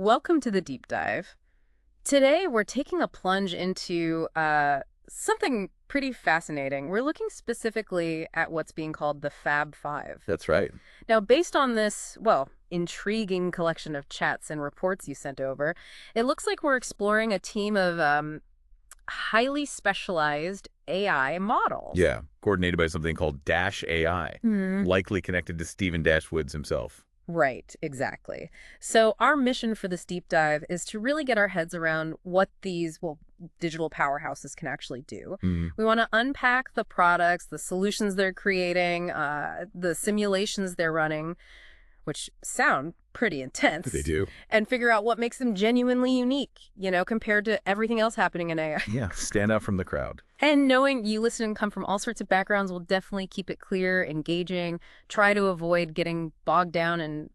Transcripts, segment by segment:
Welcome to the deep dive. Today, we're taking a plunge into something pretty fascinating. We're looking specifically at what's being called the Fab Five. That's right. Now, based on this, well, intriguing collection of chats and reports you sent over, it looks like we're exploring a team of highly specialized AI models. Yeah, coordinated by something called Dash AI, likely connected to Stephen Dashwoods himself. Right, exactly. So our mission for this deep dive is to really get our heads around what these, well, digital powerhouses can actually do. Mm, We want to unpack the products, the solutions they're creating, the simulations they're running, which sound pretty intense, they do. and figure out what makes them genuinely unique, compared to everything else happening in AI. Yeah, stand out from the crowd. And knowing you listen and come from all sorts of backgrounds will definitely keep it clear, engaging, try to avoid getting bogged down in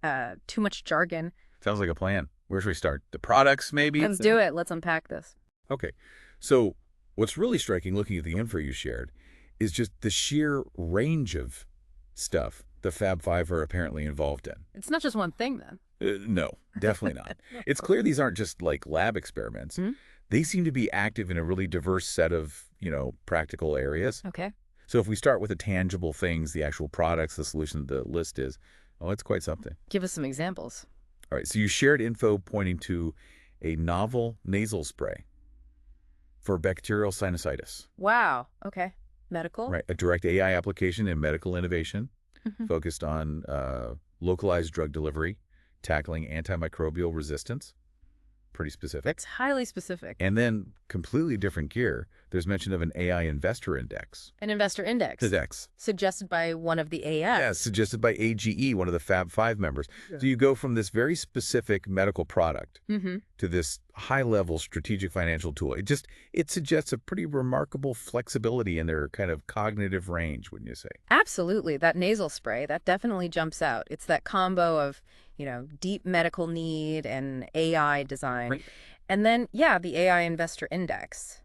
too much jargon. Sounds like a plan. Where should we start? The products, maybe? Let's do it. Let's unpack this. Okay. So what's really striking, looking at the info you shared, is just the sheer range of stuff the Fab Five are apparently involved in. It's not just one thing, then. No, definitely not. It's clear these aren't just like lab experiments. Hmm? They seem to be active in a really diverse set of, practical areas. Okay. So if we start with the tangible things, the actual products, the solution, the list is, oh, it's quite something. Give us some examples. All right, so you shared info pointing to a novel nasal spray for bacterial sinusitis. Wow. Okay. Medical? Right, a direct AI application in medical innovation Mhm. focused on localized drug delivery, tackling antimicrobial resistance. Pretty specific. It's highly specific. And then completely different gear, there's mention of an AI investor index. An investor index. Index. Suggested by one of the AS. Yeah, suggested by AGE, one of the Fab Five members. So you go from this very specific medical product Mm-hmm. to this high-level strategic financial tool. It suggests a pretty remarkable flexibility in their kind of cognitive range, wouldn't you say? Absolutely. That nasal spray, that definitely jumps out. It's that combo of, deep medical need and AI design. Right. And then, yeah, the AI Investor Index.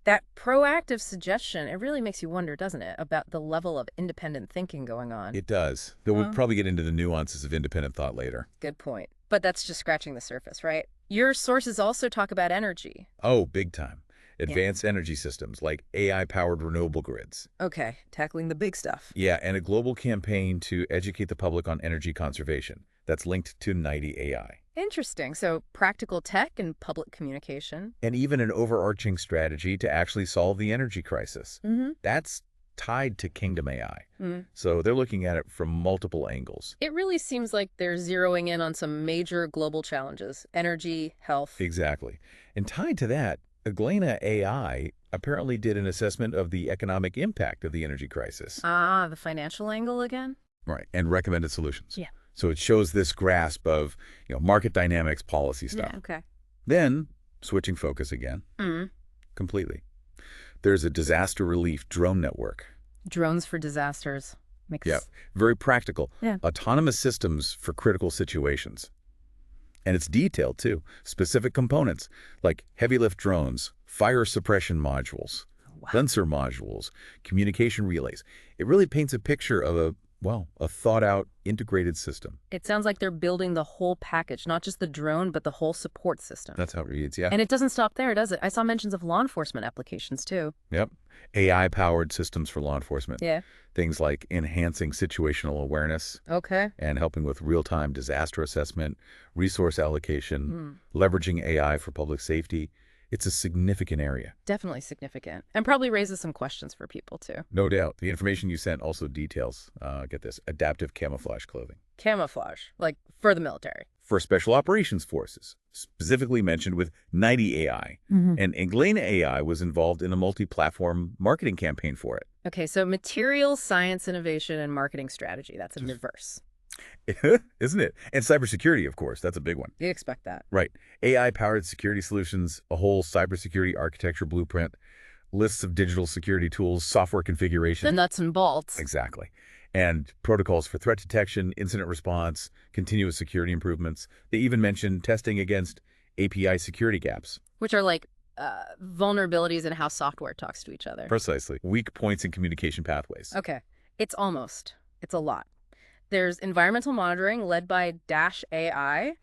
That proactive suggestion, it really makes you wonder, doesn't it, about the level of independent thinking going on. It does. Though we'll Huh? probably get into the nuances of independent thought later. Good point. But that's just scratching the surface, right? Your sources also talk about energy. Oh, big time. Advanced energy systems like AI-powered renewable grids. Okay, tackling the big stuff. Yeah, and a global campaign to educate the public on energy conservation. That's linked to Nighty AI. Interesting. So practical tech and public communication. And even an overarching strategy to actually solve the energy crisis. Mm-hmm. That's tied to Kingdom AI. Mm. So they're looking at it from multiple angles. It really seems like they're zeroing in on some major global challenges: energy, health. Exactly. And tied to that, Aglena AI apparently did an assessment of the economic impact of the energy crisis. Ah, the financial angle again? Right. And recommended solutions. Yeah. So it shows this grasp of, market dynamics, policy stuff. Yeah, okay. Then, switching focus again, Mm. completely. There's a disaster relief drone network. Drones for disasters. Makes Yeah, very practical. Yeah. Autonomous systems for critical situations. And it's detailed, too. Specific components like heavy lift drones, fire suppression modules, Wow. sensor modules, communication relays. It really paints a picture of a thought-out, integrated system. It sounds like they're building the whole package, not just the drone, but the whole support system. That's how it reads, yeah. And it doesn't stop there, does it? I saw mentions of law enforcement applications, too. Yep. AI-powered systems for law enforcement. Yeah. Things like enhancing situational awareness Okay. and helping with real-time disaster assessment, resource allocation, Mm. leveraging AI for public safety. It's a significant area. Definitely significant. And probably raises some questions for people, too. No doubt. The information you sent also details, get this, adaptive camouflage clothing. Camouflage, like for the military. For special operations forces, specifically mentioned with Nighty AI. And Aglena AI was involved in a multi-platform marketing campaign for it. Okay, so materials, science, innovation, and marketing strategy. That's in reverse. Isn't it? And cybersecurity, of course. That's a big one. You expect that. Right. AI-powered security solutions, a whole cybersecurity architecture blueprint, lists of digital security tools, software The configuration. nuts and bolts. Exactly. And protocols for threat detection, incident response, continuous security improvements. They even mentioned testing against API security gaps. Which are like vulnerabilities in how software talks to each other. Precisely. Weak points in communication pathways. Okay. It's a lot. There's environmental monitoring led by Dash AI,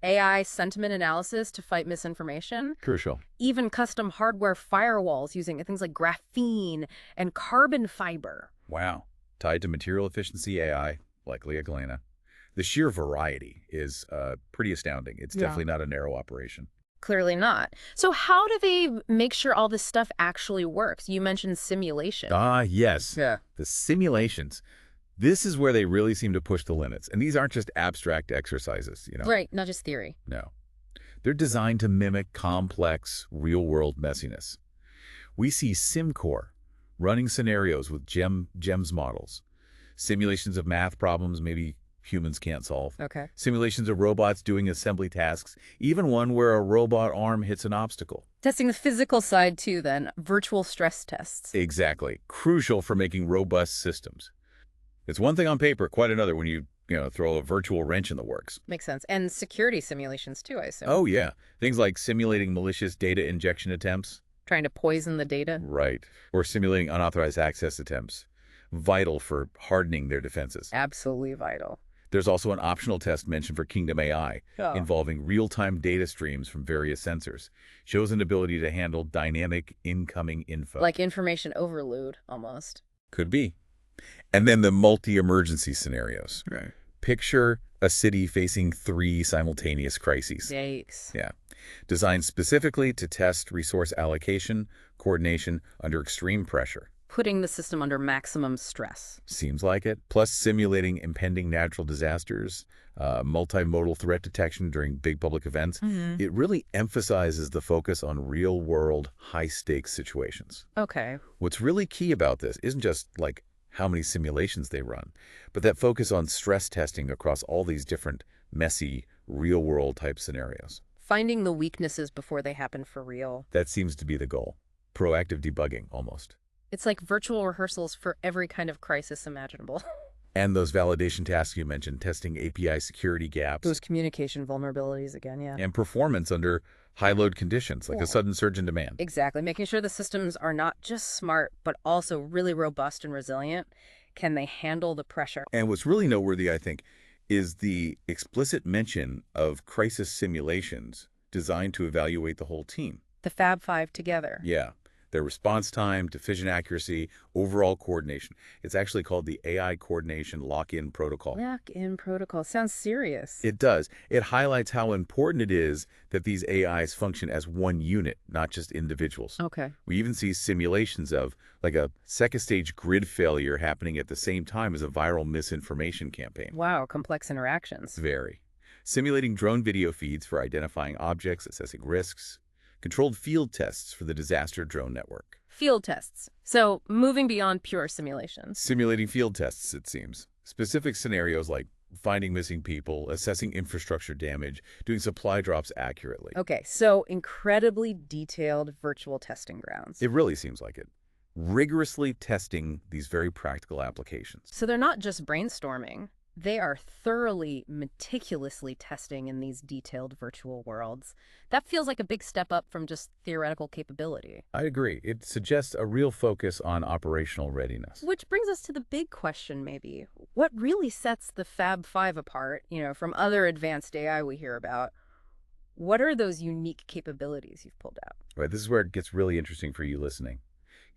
AI sentiment analysis to fight misinformation, Crucial. even custom hardware firewalls using things like graphene and carbon fiber. Wow. Tied to material efficiency AI, likely a Galena. The sheer variety is pretty astounding. It's Yeah. definitely not a narrow operation. Clearly not. So how do they make sure all this stuff actually works? You mentioned simulation. Ah, yes. Yeah. The simulations. This is where they really seem to push the limits. And these aren't just abstract exercises, Right, not just theory. No. They're designed to mimic complex, real-world messiness. We see SimCore running scenarios with GEMS models, simulations of math problems maybe humans can't solve, Okay. simulations of robots doing assembly tasks, even one where a robot arm hits an obstacle. Testing the physical side too, then. Virtual stress tests. Exactly. Crucial for making robust systems. It's one thing on paper, quite another when you throw a virtual wrench in the works. Makes sense. And security simulations too, I assume. Oh, yeah. Things like simulating malicious data injection attempts. Trying to poison the data. Right. Or simulating unauthorized access attempts. Vital for hardening their defenses. Absolutely vital. There's also an optional test mentioned for Kingdom AI, Oh. involving real-time data streams from various sensors. Shows an ability to handle dynamic incoming info. Like information overload, almost. Could be. And then the multi-emergency scenarios. Right. Picture a city facing 3 simultaneous crises. Yikes. Yeah. Designed specifically to test resource allocation, coordination under extreme pressure. Putting the system under maximum stress. Seems like it. Plus simulating impending natural disasters, multimodal threat detection during big public events. It really emphasizes the focus on real-world, high-stakes situations. Okay. What's really key about this isn't just, like, how many simulations they run, but that focus on stress testing across all these different, messy, real-world type scenarios. Finding the weaknesses before they happen for real. That seems to be the goal. Proactive debugging, almost. It's like virtual rehearsals for every kind of crisis imaginable. And those validation tasks you mentioned, testing API security gaps. Those communication vulnerabilities again, yeah. And performance under high-load conditions, like a sudden surge in demand. Exactly. Making sure the systems are not just smart, but also really robust and resilient. Can they handle the pressure? And what's really noteworthy, I think, is the explicit mention of crisis simulations designed to evaluate the whole team. The Fab Five together. Yeah. Their response time, decision accuracy, overall coordination. It's actually called the AI Coordination Lock-in Protocol. Lock-in protocol. Sounds serious. It does. It highlights how important it is that these AIs function as one unit, not just individuals. Okay. We even see simulations of, like, a second-stage grid failure happening at the same time as a viral misinformation campaign. Wow, complex interactions. Very. Simulating drone video feeds for identifying objects, assessing risks. Controlled field tests for the disaster drone network. Field tests. So moving beyond pure simulations. Simulating field tests, it seems. Specific scenarios like finding missing people, assessing infrastructure damage, doing supply drops accurately. Okay, so incredibly detailed virtual testing grounds. It really seems like it. Rigorously testing these very practical applications. So they're not just brainstorming. They are thoroughly, meticulously testing in these detailed virtual worlds. That feels like a big step up from just theoretical capability. I agree. It suggests a real focus on operational readiness. Which brings us to the big question, maybe. What really sets the Fab Five apart, from other advanced AI we hear about? What are those unique capabilities you've pulled out? Right, this is where it gets really interesting for you listening.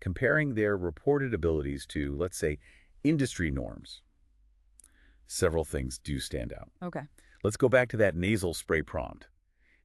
Comparing their reported abilities to, let's say, industry norms. Several things do stand out. Okay. Let's go back to that nasal spray prompt,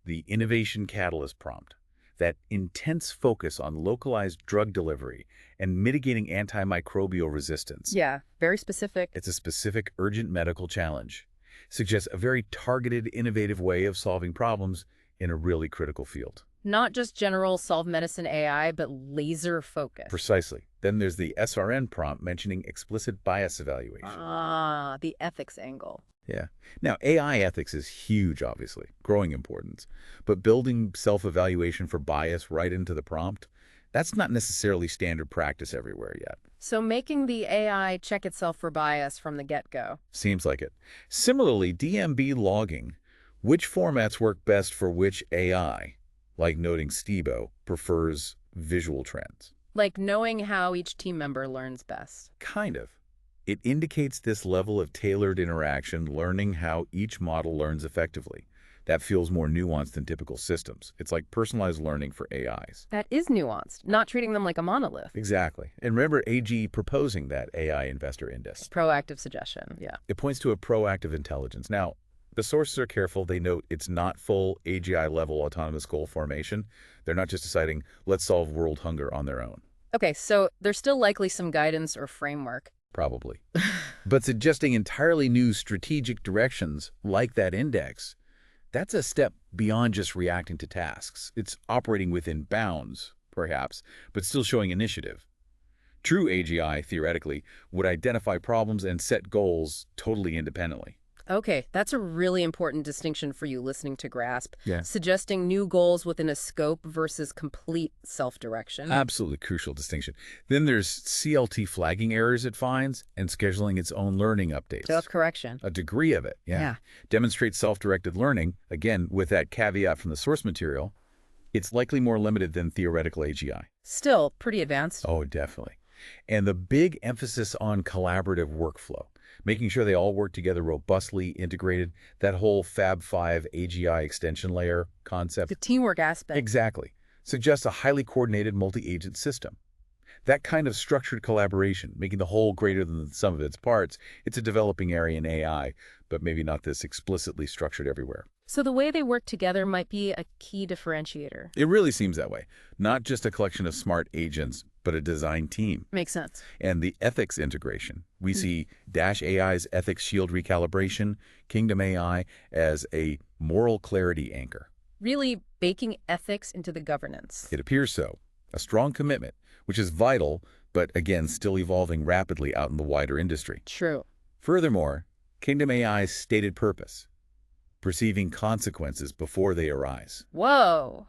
the innovation catalyst prompt, that intense focus on localized drug delivery and mitigating antimicrobial resistance. Yeah, very specific. It's a specific urgent medical challenge. Suggests a very targeted, innovative way of solving problems in a really critical field. Not just general solve medicine AI, but laser focus. Precisely. Then there's the SRN prompt mentioning explicit bias evaluation. Ah, the ethics angle. Yeah. Now, AI ethics is huge, obviously, growing importance. But building self-evaluation for bias right into the prompt, that's not necessarily standard practice everywhere yet. So making the AI check itself for bias from the get-go. Seems like it. Similarly, DMB logging, which formats work best for which AI, like noting Stibo, prefers visual trends. Like knowing how each team member learns best. Kind of. It indicates this level of tailored interaction, learning how each model learns effectively. that feels more nuanced than typical systems. It's like personalized learning for AIs. That is nuanced, not treating them like a monolith. Exactly. And remember AG proposing that AI investor index. Proactive suggestion, yeah. It points to a proactive intelligence. Now, the sources are careful. They note it's not full AGI-level autonomous goal formation. They're not just deciding, let's solve world hunger on their own. Okay, so there's still likely some guidance or framework. Probably. But suggesting entirely new strategic directions like that index, that's a step beyond just reacting to tasks. It's operating within bounds, perhaps, but still showing initiative. True AGI, theoretically, would identify problems and set goals totally independently. Okay, that's a really important distinction for you listening to Grasp. Yeah. Suggesting new goals within a scope versus complete self-direction. Absolutely crucial distinction. Then there's CLT flagging errors it finds and scheduling its own learning updates. Self-correction. A degree of it, yeah. Demonstrates self-directed learning, again, with that caveat from the source material. It's likely more limited than theoretical AGI. Still pretty advanced. Oh, definitely. And the big emphasis on collaborative workflow, making sure they all work together robustly integrated, that whole Fab 5 AGI extension layer concept. The teamwork aspect. Exactly. Suggests a highly coordinated multi-agent system. That kind of structured collaboration, making the whole greater than the sum of its parts, it's a developing area in AI, but maybe not this explicitly structured everywhere. So the way they work together might be a key differentiator. It really seems that way. Not just a collection of smart agents, but a design team. Makes sense. And the ethics integration. We see Dash AI's ethics shield recalibration, Kingdom AI as a moral clarity anchor. Really baking ethics into the governance. It appears so. A strong commitment, which is vital, but again, still evolving rapidly out in the wider industry. True. Furthermore, Kingdom AI's stated purpose, perceiving consequences before they arise. Whoa.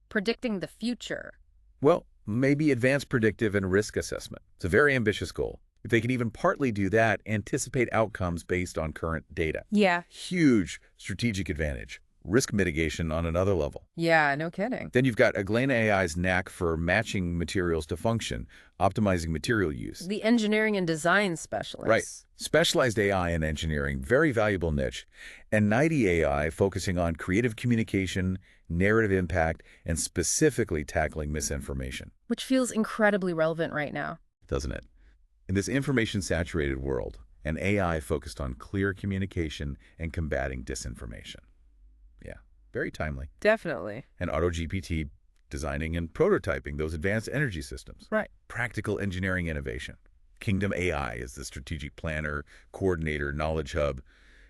Predicting the future. Well, maybe advanced predictive and risk assessment. It's a very ambitious goal. If they can even partly do that, anticipate outcomes based on current data. Yeah. Huge strategic advantage. Risk mitigation on another level. Yeah, no kidding. Then you've got Aglena AI's knack for matching materials to function, optimizing material use. The engineering and design specialist. Right. Specialized AI in engineering, very valuable niche. And Nighty AI focusing on creative communication, narrative impact, and specifically tackling misinformation. Which feels incredibly relevant right now. Doesn't it? In this information-saturated world, an AI focused on clear communication and combating disinformation. Yeah, very timely. Definitely. And AutoGPT designing and prototyping those advanced energy systems. Right. Practical engineering innovation. Kingdom AI is the strategic planner, coordinator, knowledge hub.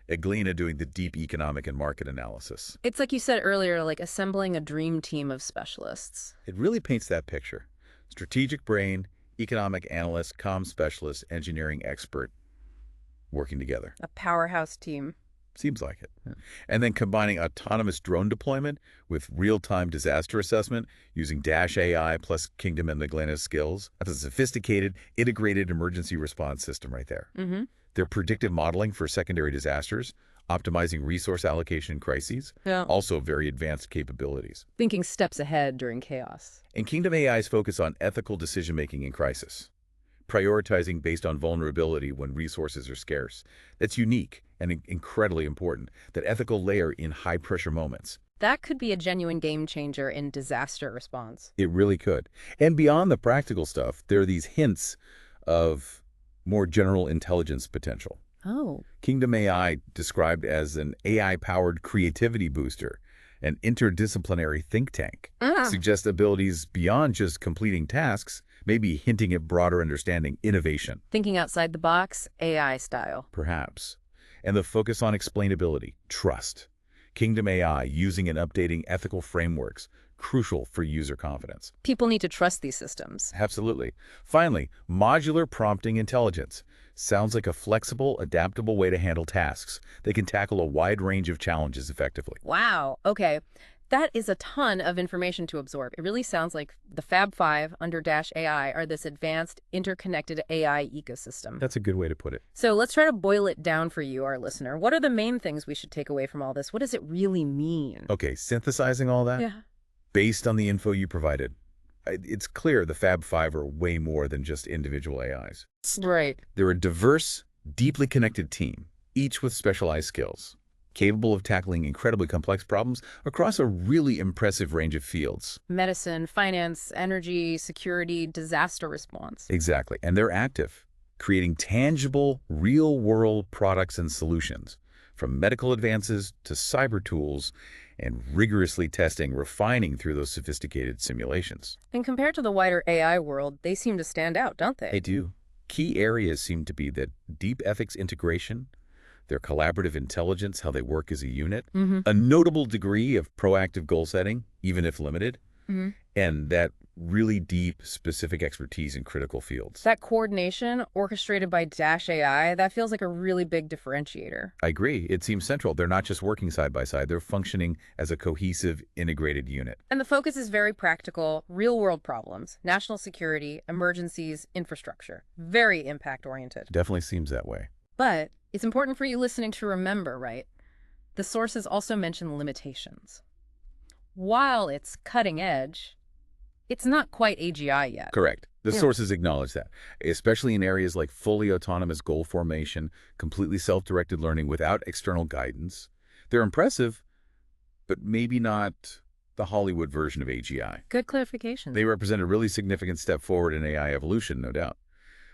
Aglena doing the deep economic and market analysis. It's like you said earlier, like assembling a dream team of specialists. It really paints that picture. Strategic brain, economic analyst, comm specialist, engineering expert working together. A powerhouse team. Seems like it. Yeah. And then combining autonomous drone deployment with real-time disaster assessment using Dash AI plus Kingdom and Aglena's skills. That's a sophisticated, integrated emergency response system right there. Mm-hmm. Their predictive modeling for secondary disasters, optimizing resource allocation crises, also very advanced capabilities. Thinking steps ahead during chaos. And Kingdom AI's focus on ethical decision-making in crisis, prioritizing based on vulnerability when resources are scarce. That's unique and incredibly important, that ethical layer in high-pressure moments. That could be a genuine game changer in disaster response. It really could. And beyond the practical stuff, there are these hints of more general intelligence potential. Oh. Kingdom AI described as an AI-powered creativity booster, an interdisciplinary think tank, suggests abilities beyond just completing tasks, maybe hinting at broader understanding, innovation. Thinking outside the box, AI style. Perhaps. And the focus on explainability, trust. Kingdom AI using and updating ethical frameworks, crucial for user confidence. People need to trust these systems. Absolutely. Finally, modular prompting intelligence. Sounds like a flexible, adaptable way to handle tasks. They can tackle a wide range of challenges effectively. Wow. Okay. That is a ton of information to absorb. It really sounds like the Fab 5 under Dash AI are this advanced, interconnected AI ecosystem. That's a good way to put it. So let's try to boil it down for you, our listener. What are the main things we should take away from all this? What does it really mean? Okay, synthesizing all that? Yeah. Based on the info you provided, it's clear the Fab 5 are way more than just individual AIs. Right. They're a diverse, deeply connected team, each with specialized skills. capable of tackling incredibly complex problems across a really impressive range of fields. Medicine, finance, energy, security, disaster response. Exactly. And they're active, creating tangible, real-world products and solutions, from medical advances to cyber tools, and rigorously testing, refining through those sophisticated simulations. And compared to the wider AI world, they seem to stand out, don't they? They do. Key areas seem to be that deep ethics integration, their collaborative intelligence, how they work as a unit, a notable degree of proactive goal setting, even if limited, and that really deep, specific expertise in critical fields. That coordination, orchestrated by Dash AI, that feels like a really big differentiator. I agree. It seems central. They're not just working side by side. They're functioning as a cohesive, integrated unit. And the focus is very practical, real-world problems, national security, emergencies, infrastructure. Very impact-oriented. Definitely seems that way. But it's important for you listening to remember, right? The sources also mention limitations. While it's cutting edge, it's not quite AGI yet. Correct. The Yeah. sources acknowledge that, especially in areas like fully autonomous goal formation, completely self-directed learning without external guidance. They're impressive, but maybe not the Hollywood version of AGI. Good clarification. They represent a really significant step forward in AI evolution, no doubt.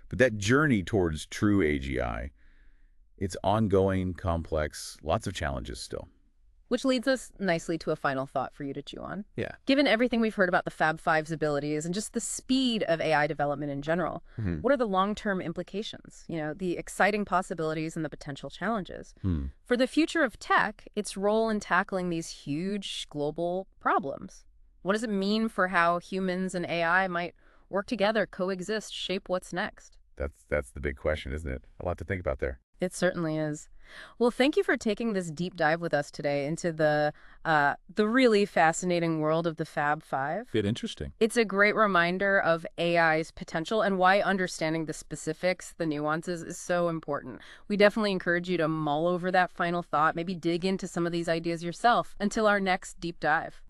But that journey towards true AGI, it's ongoing, complex, lots of challenges still. Which leads us nicely to a final thought for you to chew on. Yeah. Given everything we've heard about the Fab Five's abilities and just the speed of AI development in general, what are the long-term implications? You know, the exciting possibilities and the potential challenges. For the future of tech, its role in tackling these huge global problems. What does it mean for how humans and AI might work together, coexist, shape what's next? That's the big question, isn't it? A lot to think about there. It certainly is. Well, thank you for taking this deep dive with us today into the really fascinating world of the Fab Five. Bit interesting. It's a great reminder of AI's potential and why understanding the specifics, the nuances, is so important. We definitely encourage you to mull over that final thought, maybe dig into some of these ideas yourself until our next deep dive.